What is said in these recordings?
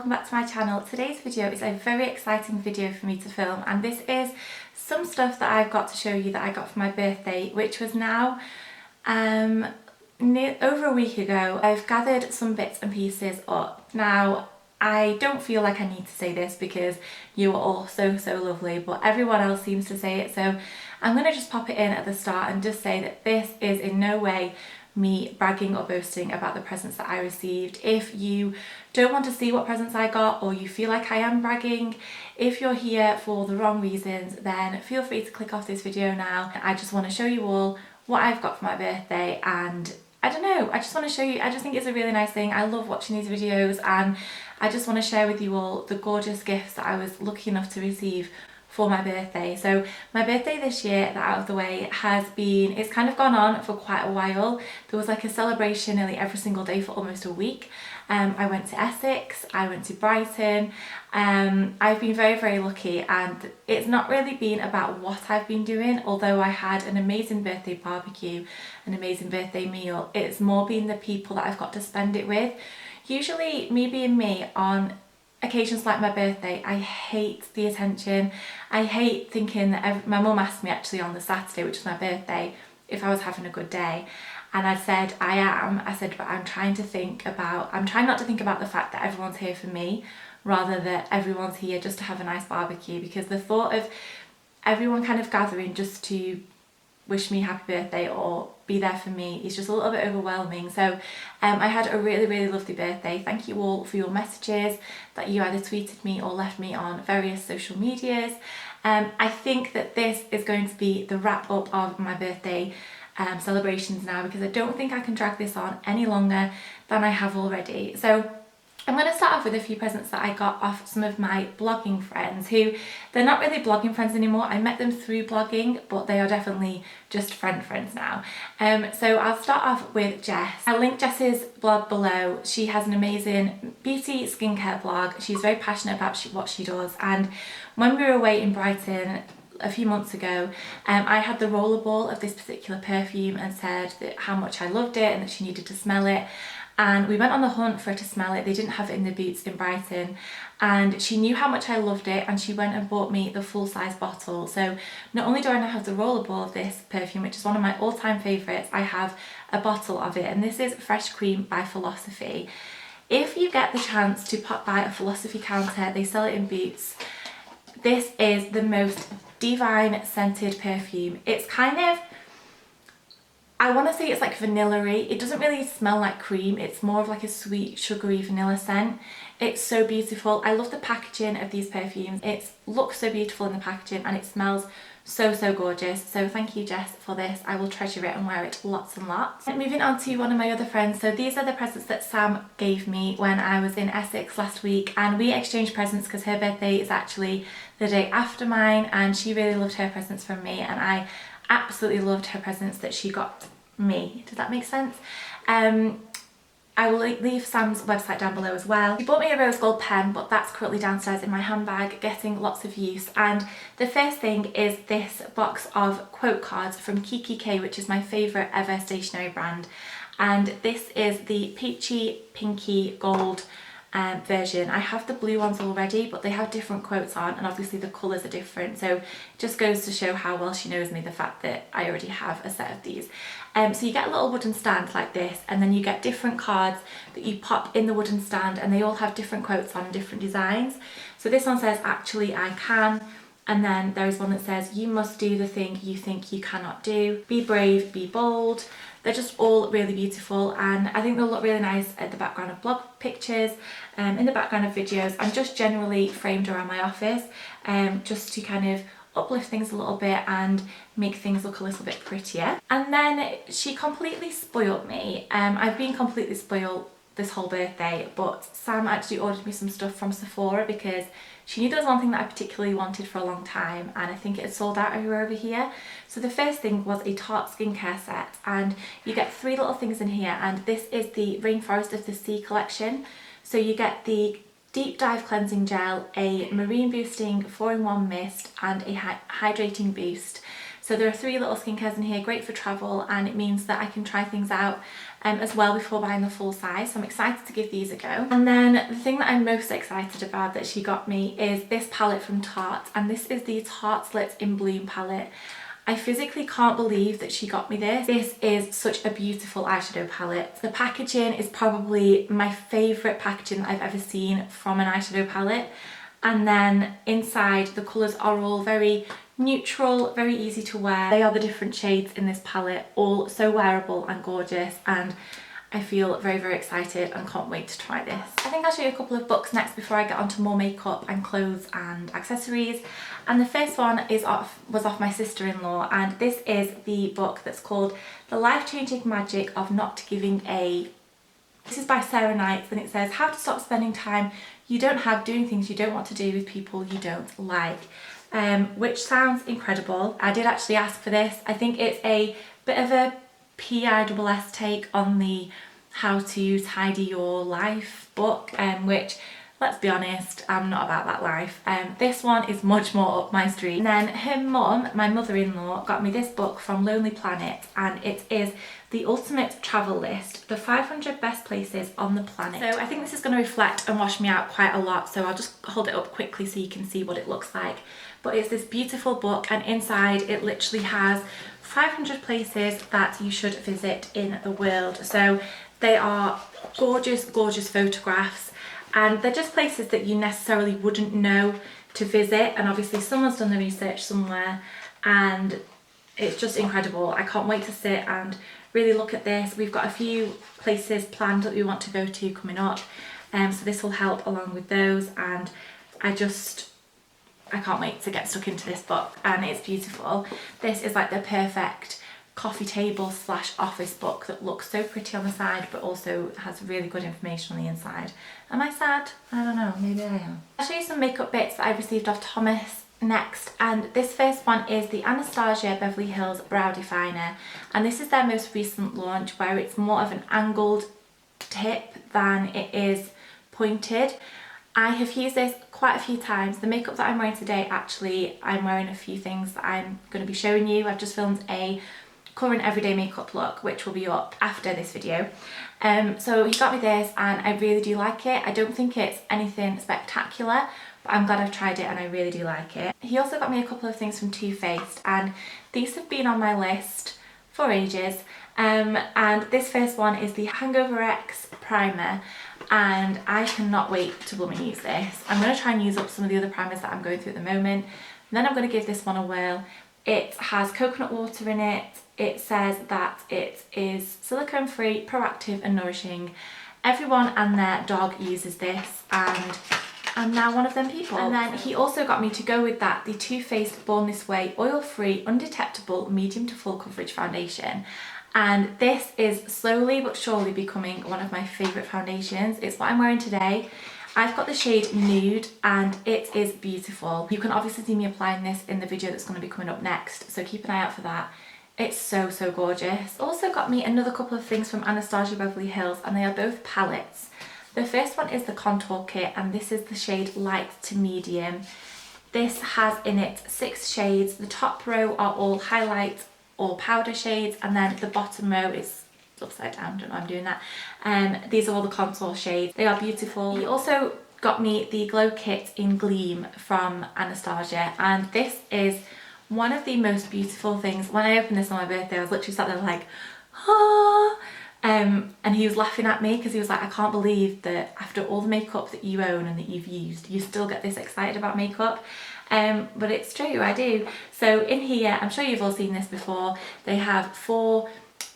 welcome back to my channel. Today's video is a very exciting video for me to film, and this is some stuff that I've got to show you that I got for my birthday, which was now over a week ago. I've gathered some bits and pieces up. Now, I don't feel like I need to say this because you are all so lovely, but everyone else seems to say it, so I'm going to just pop it in at the start and just say that this is in no way me bragging or boasting about the presents that I received. If you don't want to see what presents I got, or you feel like I am bragging, if you're here for the wrong reasons, then feel free to click off this video now. I just want to show you all what I've got for my birthday, and I don't know, I just want to show you, I just think it's a really nice thing. I love watching these videos, and I just want to share with you all the gorgeous gifts that I was lucky enough to receive for my birthday. So my birthday this year, that out of the way, has been, it's kind of gone on for quite a while. There was like a celebration nearly every single day for almost a week. I went to Essex, I went to Brighton. I've been very lucky, and it's not really been about what I've been doing, although I had an amazing birthday barbecue, an amazing birthday meal. It's more been the people that I've got to spend it with. Usually me being me on occasions like my birthday, I hate the attention. I hate thinking that my mum asked me actually on the Saturday, which was my birthday, if I was having a good day, and I said I am. I said, but I'm trying not to think about the fact that everyone's here for me, rather that everyone's here just to have a nice barbecue, because the thought of everyone kind of gathering just to wish me happy birthday or be there for me is just a little bit overwhelming. So I had a really lovely birthday. Thank you all for your messages that you either tweeted me or left me on various social medias. I think that this is going to be the wrap up of my birthday celebrations now, because I don't think I can drag this on any longer than I have already. So I'm going to start off with a few presents that I got off some of my blogging friends, who, they're not really blogging friends anymore. I met them through blogging, but they are definitely just friends now. So I'll start off with Jess. I'll link Jess's blog below. She has an amazing beauty skincare blog. She's very passionate about what she does, and when we were away in Brighton a few months ago, I had the rollerball of this particular perfume and said that how much I loved it and that she needed to smell it. And we went on the hunt for her to smell it. They didn't have it in the Boots in Brighton, and she knew how much I loved it, and she went and bought me the full-size bottle. So not only do I now have the rollerball of this perfume, which is one of my all-time favourites, I have a bottle of it, and this is Fresh Cream by Philosophy. If you get the chance to pop by a Philosophy counter, they sell it in Boots. This is the most divine scented perfume. It's kind of, I want to say it's like vanilla-y. It doesn't really smell like cream. It's more of like a sweet, sugary vanilla scent. It's so beautiful. I love the packaging of these perfumes. It looks so beautiful in the packaging, and it smells so gorgeous. So thank you, Jess, for this. I will treasure it and wear it lots and lots. Moving on to one of my other friends. So these are the presents that Sam gave me when I was in Essex last week, and we exchanged presents because her birthday is actually the day after mine, and she really loved her presents from me, and I absolutely loved her presents that she got me. Does that make sense? I will leave Sam's website down below as well. She bought me a rose gold pen, but that's currently downstairs in my handbag getting lots of use. And the first thing is this box of quote cards from Kiki K, which is my favourite ever stationery brand. And this is the peachy pinky gold version. I have the blue ones already, but they have different quotes on, and obviously the colours are different, so it just goes to show how well she knows me, the fact that I already have a set of these. So you get a little wooden stand like this, and then you get different cards that you pop in the wooden stand, and they all have different quotes on, different designs. So this one says, actually I can, and then there is one that says, you must do the thing you think you cannot do, be brave, be bold. They're just all really beautiful, and I think they'll look really nice at the background of blog pictures, in the background of videos, and just generally framed around my office, just to kind of uplift things a little bit and make things look a little bit prettier. And then she completely spoiled me. I've been completely spoiled this whole birthday, but Sam actually ordered me some stuff from Sephora because she knew there was one thing that I particularly wanted for a long time, and I think it had sold out over here. So the first thing was a Tarte skincare set, and you get 3 little things in here, and this is the Rainforest of the Sea collection. So you get the Deep Dive Cleansing Gel, a Marine Boosting 4-in-1 Mist, and a Hydrating Boost. So there are 3 little skincares in here, great for travel, and it means that I can try things out as well before buying the full size, so I'm excited to give these a go. And then the thing that I'm most excited about that she got me is this palette from Tarte, and this is the Tartelets in Bloom palette. I physically can't believe that she got me this. This is such a beautiful eyeshadow palette. The packaging is probably my favourite packaging that I've ever seen from an eyeshadow palette. And then inside the colours are all very neutral, very easy to wear. They are the different shades in this palette, all so wearable and gorgeous, and I feel very, very excited and can't wait to try this. I think I'll show you a couple of books next before I get onto more makeup and clothes and accessories. And the first one was off my sister-in-law, and this is the book that's called The Life-Changing Magic of Not Giving a... This is by Sarah Knights, and it says how to stop spending time you don't have doing things you don't want to do with people you don't like. Which sounds incredible. I did actually ask for this. I think it's a bit of a PISS take on the how to tidy your life book, which, let's be honest, I'm not about that life. This one is much more up my street. And then her mum, my mother-in-law, got me this book from Lonely Planet, and it is The Ultimate Travel List, the 500 best places on the planet. So I think this is going to reflect and wash me out quite a lot, so I'll just hold it up quickly so you can see what it looks like. But it's this beautiful book, and inside it literally has 500 places that you should visit in the world. So they are gorgeous, gorgeous photographs, and they're just places that you necessarily wouldn't know to visit, and obviously someone's done the research somewhere, and it's just incredible. I can't wait to sit and really look at this. We've got a few places planned that we want to go to coming up, so this will help along with those, and I can't wait to get stuck into this book, and it's beautiful. This is like the perfect coffee table / office book that looks so pretty on the side but also has really good information on the inside. Am I sad? I don't know, maybe I am. I'll show you some makeup bits that I received off Thomas next, and this first one is the Anastasia Beverly Hills Brow Definer, and this is their most recent launch where it's more of an angled tip than it is pointed. I have used this quite a few times. The makeup that I'm wearing today, actually, I'm wearing a few things that I'm going to be showing you. I've just filmed a current everyday makeup look, which will be up after this video. So he got me this, and I really do like it. I don't think it's anything spectacular, but I'm glad I've tried it and I really do like it. He also got me a couple of things from Too Faced, and these have been on my list for ages. And this first one is the Hangover X Primer, and I cannot wait to blooming use this. I'm going to try and use up some of the other primers that I'm going through at the moment, and then I'm going to give this one a whirl. It has coconut water in it. It says that it is silicone free, proactive and nourishing. Everyone and their dog uses this, and I'm now one of them people. And then he also got me to go with that the Too Faced Born This Way oil free undetectable medium to full coverage foundation. And this is slowly but surely becoming one of my favourite foundations. It's what I'm wearing today. I've got the shade Nude, and it is beautiful. You can obviously see me applying this in the video that's going to be coming up next, so keep an eye out for that. It's so, so gorgeous. Also got me another couple of things from Anastasia Beverly Hills, and they are both palettes. The first one is the Contour Kit, and this is the shade Light to Medium. This has in it 6 shades. The top row are all highlight or powder shades, and then the bottom row is upside down, don't know why I'm doing that. These are all the contour shades. They are beautiful. He also got me the Glow Kit in Gleam from Anastasia, and this is one of the most beautiful things. When I opened this on my birthday, I was literally sat there like, ah, and he was laughing at me because he was like, I can't believe that after all the makeup that you own and that you've used, you still get this excited about makeup. But it's true, I do. So in here, I'm sure you've all seen this before, they have 4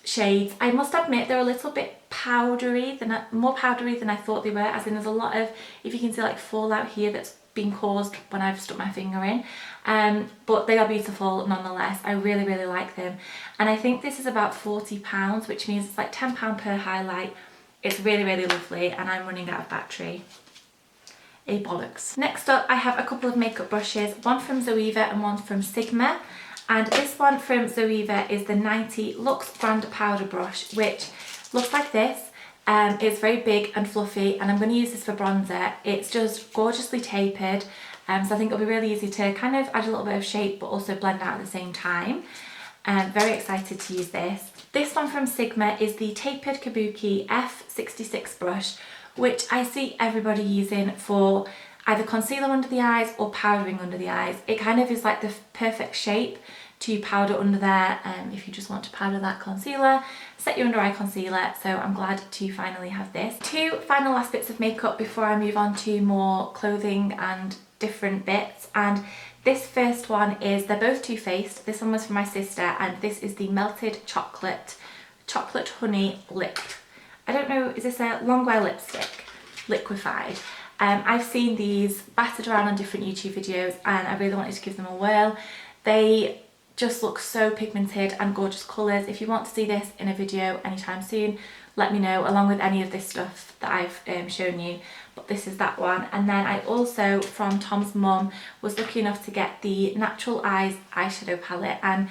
shades. I must admit they're a little bit powdery, more powdery than I thought they were, as in there's a lot of, if you can see, like fallout here that's been caused when I've stuck my finger in. But they are beautiful nonetheless. I really, really like them. And I think this is about £40, which means it's like £10 per highlight. It's really, really lovely, and I'm running out of battery. A bollocks. Next up, I have a couple of makeup brushes, one from Zoeva and one from Sigma. And this one from Zoeva is the 90 Luxe Grand Powder Brush, which looks like this. It's very big and fluffy, and I'm going to use this for bronzer. It's just gorgeously tapered, so I think it'll be really easy to kind of add a little bit of shape but also blend out at the same time. Very excited to use this. This one from Sigma is the Tapered Kabuki F66 brush, which I see everybody using for either concealer under the eyes or powdering under the eyes. It kind of is like the perfect shape to powder under there if you just want to powder that concealer, set your under eye concealer. So I'm glad to finally have this. Two final last bits of makeup before I move on to more clothing and different bits. And this first one is, they're both Too Faced. This one was for my sister, and this is the Melted Chocolate Honey Lip. I don't know, is this a long wear lipstick? Liquefied. I've seen these battered around on different YouTube videos and I really wanted to give them a whirl. They just look so pigmented and gorgeous colours. If you want to see this in a video anytime soon, let me know, along with any of this stuff that I've shown you. But this is that one. And then I also, from Tom's mum, was lucky enough to get the Natural Eyes eyeshadow palette, and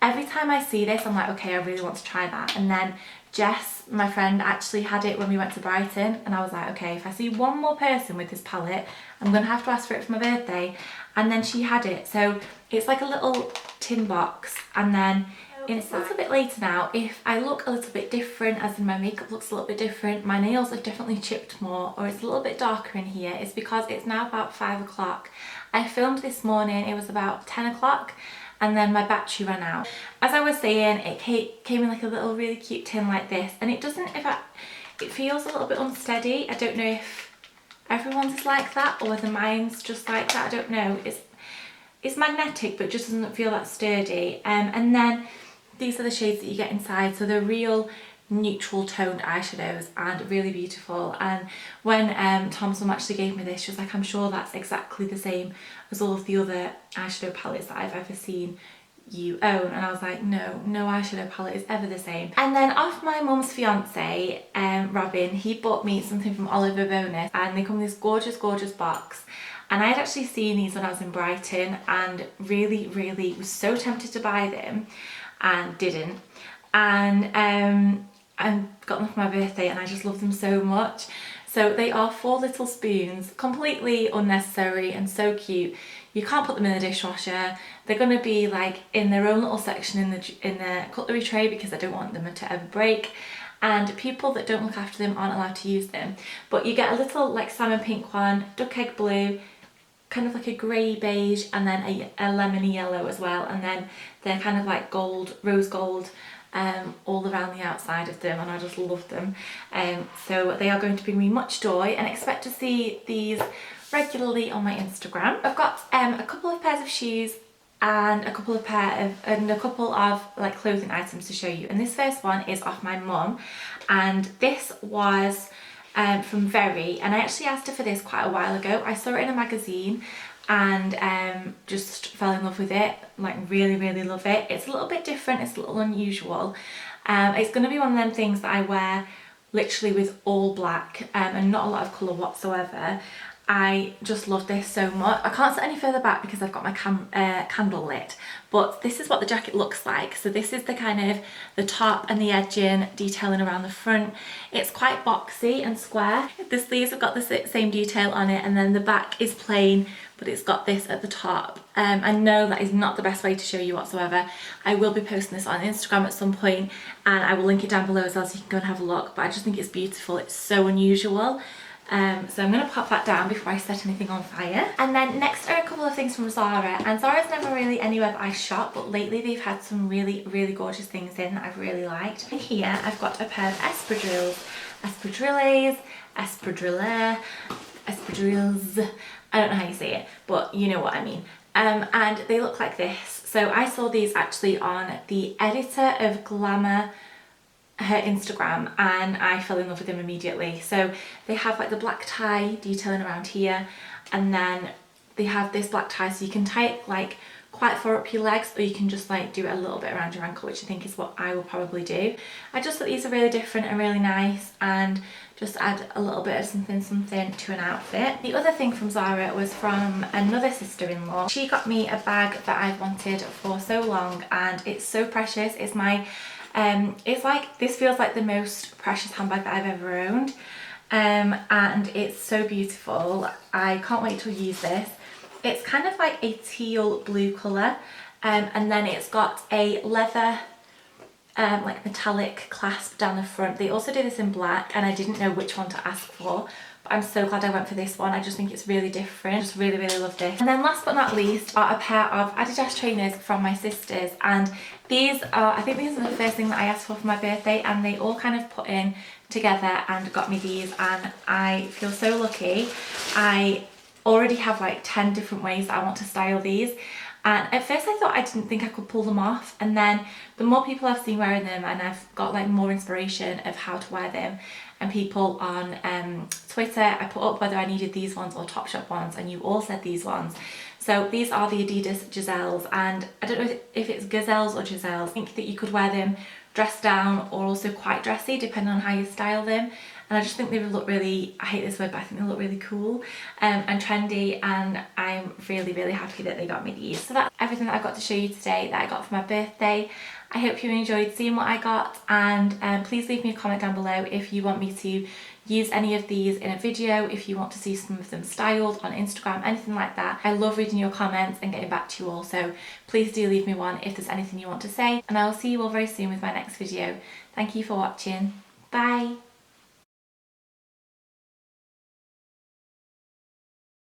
every time I see this I'm like, okay, I really want to try that. And then Jess, my friend, actually had it when we went to Brighton, and I was like, okay, if I see one more person with this palette, I'm gonna have to ask for it for my birthday. And then she had it. So it's like a little tin box, and then it's a little bit later now. If I look a little bit different, as in my makeup looks a little bit different, my nails have definitely chipped more, or it's a little bit darker in here, it's because it's now about 5 o'clock. I filmed this morning, it was about 10 o'clock, and then my battery ran out. As I was saying, it came in like a little really cute tin like this, and it doesn't, it feels a little bit unsteady. I don't know if everyone's is like that or whether mine's just like that, I don't know. It's magnetic but just doesn't feel that sturdy. And then these are the shades that you get inside, so they're real neutral toned eyeshadows and really beautiful. And when Tom's mum actually gave me this, she was like, I'm sure that's exactly the same as all of the other eyeshadow palettes that I've ever seen you own. And I was like, no eyeshadow palette is ever the same. And then off my mum's fiance, Robin, he bought me something from Oliver Bonus, and they come in this gorgeous box. And I'd actually seen these when I was in Brighton and really was so tempted to buy them and didn't. And I got them for my birthday and I just love them so much. So they are 4 little spoons, completely unnecessary and so cute. You can't put them in the dishwasher. They're going to be like in their own little section in the cutlery tray because I don't want them to ever break. And people that don't look after them aren't allowed to use them. But you get a little like salmon pink one, duck egg blue, kind of like a grey beige, and then a lemony yellow as well. And then they're kind of like gold, rose gold, all around the outside of them, and I just love them. So they are going to bring me much joy, and expect to see these regularly on my Instagram. I've got a couple of pairs of shoes and a couple of like clothing items to show you. And this first one is off my mum, and this was from Very, and I actually asked her for this quite a while ago. I saw it in a magazine and just fell in love with it, like really love it. It's a little bit different, it's a little unusual. It's going to be one of them things that I wear literally with all black and not a lot of colour whatsoever. I just love this so much. I can't sit any further back because I've got my candle lit, but this is what the jacket looks like. So this is the kind of the top and the edging detailing around the front. It's quite boxy and square. The sleeves have got the same detail on it, and then the back is plain, but it's got this at the top. I know that is not the best way to show you whatsoever. I will be posting this on Instagram at some point, and I will link it down below as well so you can go and have a look, but I just think it's beautiful. It's so unusual. So I'm going to pop that down before I set anything on fire. And then next are a couple of things from Zara, and Zara's never really anywhere that I shop, but lately they've had some really gorgeous things in that I've really liked. And here I've got a pair of espadrilles, I don't know how you say it, but you know what I mean. And they look like this. So I saw these actually on the editor of Glamour, her Instagram, and I fell in love with them immediately. So they have like the black tie detailing around here, and then they have this black tie, so you can tie it like quite far up your legs, or you can just like do it a little bit around your ankle, which I think is what I will probably do. I just thought these are really different and really nice, and just add a little bit of something to an outfit. The other thing from Zara was from another sister-in-law. She got me a bag that I've wanted for so long, and it's so precious. It's my it's like, this feels like the most precious handbag that I've ever owned, and it's so beautiful. I can't wait to use this. It's kind of like a teal blue colour, and then it's got a leather like metallic clasp down the front. They also do this in black and I didn't know which one to ask for, but I'm so glad I went for this one. I just think it's really different. I just really, really love this. And then last but not least are a pair of Adidas trainers from my sisters, and these are, I think these are the first thing that I asked for my birthday, and they all kind of put in together and got me these, and I feel so lucky. I already have like 10 different ways that I want to style these. And at first I thought I didn't think I could pull them off, and then the more people I've seen wearing them and I've got like more inspiration of how to wear them, and people on Twitter, I put up whether I needed these ones or Topshop ones, and you all said these ones. So these are the Adidas Giselles, and I don't know if it's gazelles or Giselles. I think that you could wear them dressed down or also quite dressy depending on how you style them. And I just think they would look really, I hate this word, but I think they look really cool and trendy, and I'm really, really happy that they got me these. So that's everything that I've got to show you today that I got for my birthday. I hope you enjoyed seeing what I got, and please leave me a comment down below if you want me to use any of these in a video, if you want to see some of them styled on Instagram, anything like that. I love reading your comments and getting back to you all, so please do leave me one if there's anything you want to say, and I will see you all very soon with my next video. Thank you for watching. Bye!